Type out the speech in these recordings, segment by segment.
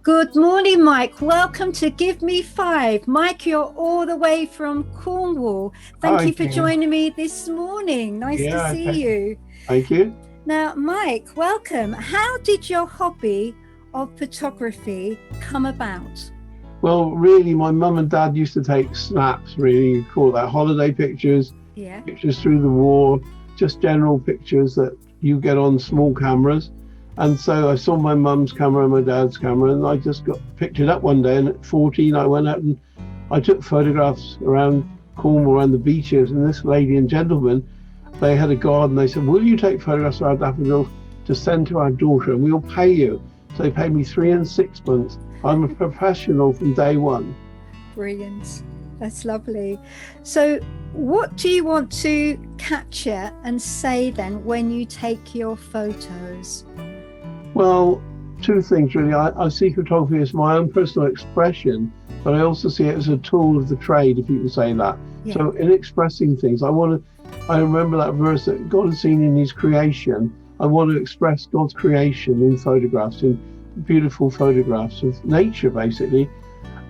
Good morning, Mike. Welcome to Give Me Five. Mike, you're all the way from Cornwall. Thank Hi, you for Jeannie. joining me this morning. Nice to Yeah, see you. thank you. Now, Mike, welcome. How did your hobby of photography come about? Well, really, my mum and dad used to take snaps, really, you call that holiday pictures, Yeah. pictures through the war, just general pictures that you get on small cameras. And so I saw my mum's camera and my dad's camera, and I just picked it up one day. And at 14, I went out and I took photographs around Cornwall, around the beaches. And this lady and gentleman, they had a garden. They said, "Will you take photographs of our daffodils to send to our daughter, and we'll pay you?" So they paid me 3 and 6 months. I'm a professional from day one. Brilliant. That's lovely. So, what do you want to capture and say then when you take your photos? Well, two things really. I see photography as my own personal expression, but I also see it as a tool of the trade, if you can say that. Yeah. So in expressing things, I remember that verse that God has seen in his creation. I want to express God's creation in photographs, in beautiful photographs of nature, basically,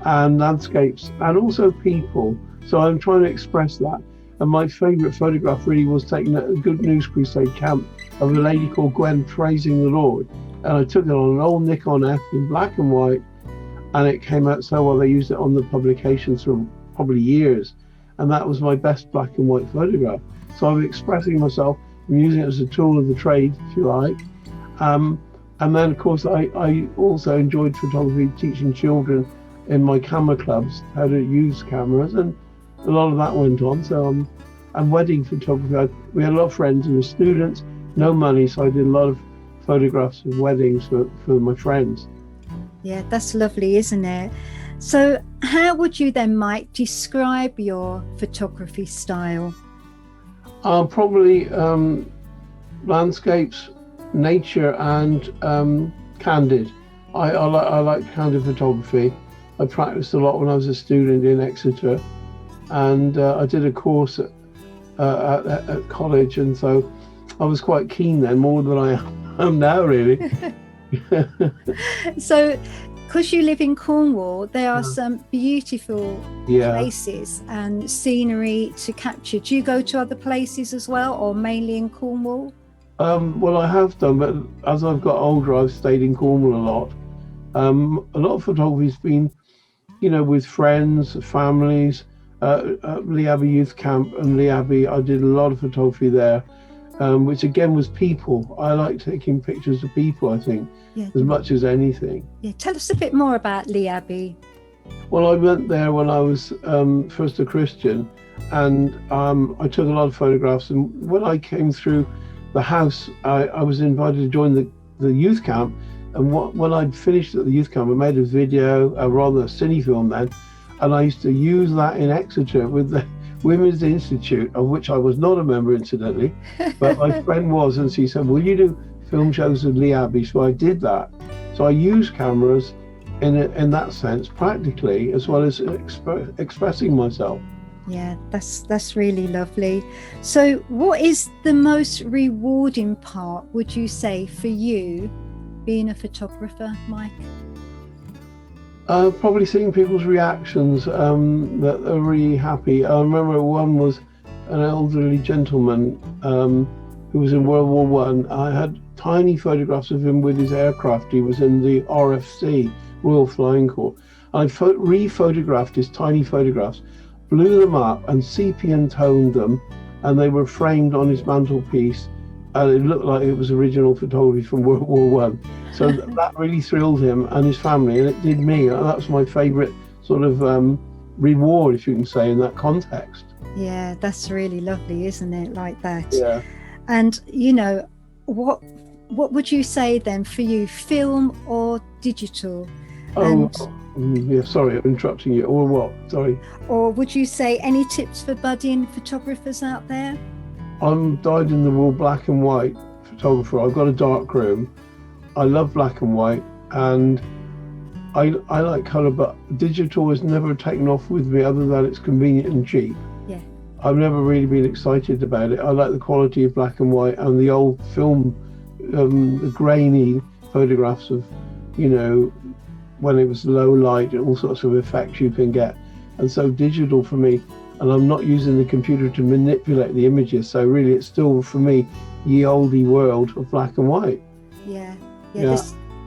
and landscapes, and also people. So I'm trying to express that. And my favourite photograph really was taken at a Good News Crusade camp of a lady called Gwen praising the Lord. And I took it on an old Nikon F in black and white, and it came out so well. They used it on the publications for probably years, and that was my best black and white photograph. So I'm expressing myself. I'm using it as a tool of the trade, if you like. And then, of course, I also enjoyed photography, teaching children in my camera clubs how to use cameras, and a lot of that went on. So and wedding photography, we had a lot of friends and students, no money, so I did a lot of photographs of weddings for my friends. Yeah, that's lovely, isn't it? So how would you then, Mike, describe your photography style? Probably landscapes, nature, and candid. I like candid photography. I practiced a lot when I was a student in Exeter, and I did a course at college, and so I was quite keen then, more than I am now, really. So, because you live in Cornwall, there are some beautiful places and scenery to capture. Do you go to other places as well, or mainly in Cornwall? Well, I have done, but as I've got older, I've stayed in Cornwall a lot. A lot of photography's been, with friends, families. Lee Abbey Youth Camp and Lee Abbey, I did a lot of photography there, which again was people. I like taking pictures of people, I think, as much as anything. Yeah, tell us a bit more about Lee Abbey. Well, I went there when I was first a Christian, and I took a lot of photographs. And when I came through the house, I was invited to join the youth camp. And when I'd finished at the youth camp, I made a video, rather a cine film then, and I used to use that in Exeter with the Women's Institute, of which I was not a member, incidentally, but my friend was, and she said, "Will you do film shows at Lee Abbey?" So I did that. So I use cameras in that sense, practically, as well as expressing myself. Yeah, that's really lovely. So what is the most rewarding part, would you say, for you being a photographer, Mike? Probably seeing people's reactions, that are really happy. I remember one was an elderly gentleman who was in World War One. I had tiny photographs of him with his aircraft. He was in the RFC, Royal Flying Corps. I re-photographed his tiny photographs, blew them up and sepia toned them, and they were framed on his mantelpiece. And it looked like it was original photography from World War One. So that really thrilled him and his family, and it did me. And that was my favourite sort of reward, if you can say, in that context. Yeah, that's really lovely, isn't it? Like that. Yeah. And what would you say then for you, film or digital? Yeah, sorry, I'm interrupting you. Or what? Sorry. Or would you say any tips for budding photographers out there? I'm dyed-in-the-wool black and white photographer. I've got a dark room. I love black and white, and I like colour, but digital has never taken off with me, other than it's convenient and cheap. Yeah. I've never really been excited about it. I like the quality of black and white and the old film, the grainy photographs of, you know, when it was low light and all sorts of effects you can get. And so digital for me, and I'm not using the computer to manipulate the images. So really it's still for me, ye olde world of black and white. Yeah. Yeah.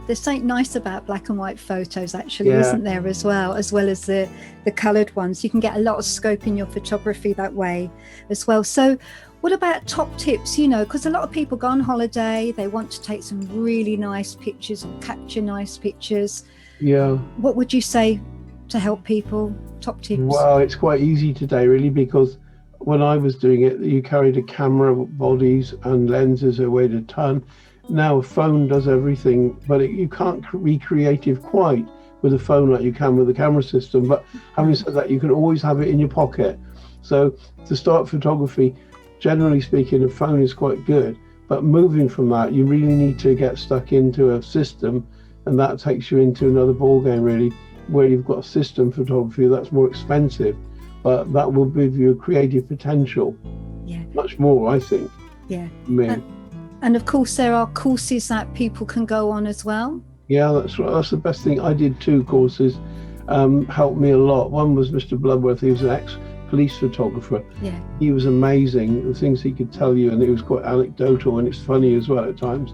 There's something nice about black and white photos, actually, isn't there, as well as the coloured ones. You can get a lot of scope in your photography that way as well. So what about top tips, you know, because a lot of people go on holiday, they want to take some really nice pictures or capture nice pictures. Yeah. What would you say to help people? Top tips? Well, it's quite easy today, really, because when I was doing it, you carried a camera, bodies and lenses that weighed a ton. Now a phone does everything, but you can't be creative quite with a phone like you can with the camera system. But having said that, you can always have it in your pocket. So to start photography, generally speaking, a phone is quite good. But moving from that, you really need to get stuck into a system, and that takes you into another ball game, really, where you've got system photography that's more expensive, but that will give you a creative potential. Yeah. Much more, I think. Yeah. Me. And of course, there are courses that people can go on as well. Yeah, that's right. That's the best thing. I did 2 courses, helped me a lot. One was Mr. Bloodworth. He was an ex-police photographer. Yeah. He was amazing, the things he could tell you, and it was quite anecdotal, and it's funny as well at times.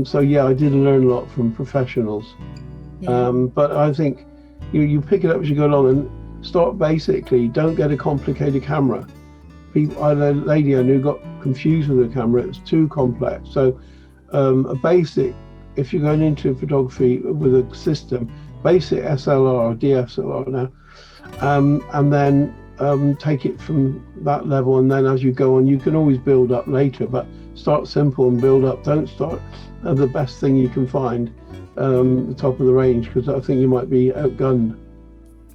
So yeah, I did learn a lot from professionals. Yeah. But I think you pick it up as you go along and start basically. Don't get a complicated camera. I had a lady I knew got confused with the camera. It was too complex. So a basic, if you're going into photography with a system, basic SLR or DSLR now, and then take it from that level, and then as you go on, you can always build up later, but start simple and build up. Don't start at the best thing you can find, the top of the range, because I think you might be outgunned.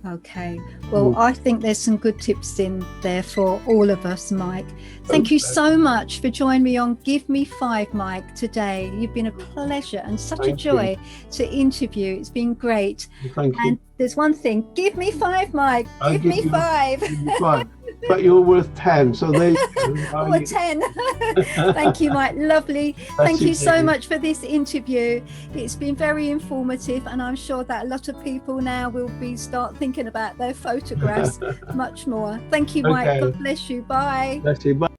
Okay, well, I think there's some good tips in there for all of us, Mike. Thank you so much for joining me on Give Me Five, Mike, today. You've been a pleasure and such a joy to interview. It's been great. Thank you. And there's one thing, give me 5, Mike. Give me 5. Give me 5. But you're worth 10, so there you go. Or 10. Thank you, Mike. Lovely. Thank you so much for this interview. It's been very informative, and I'm sure that a lot of people now will start thinking about their photographs much more. Thank you, Mike. God bless you. Bye. Bless you. Bye.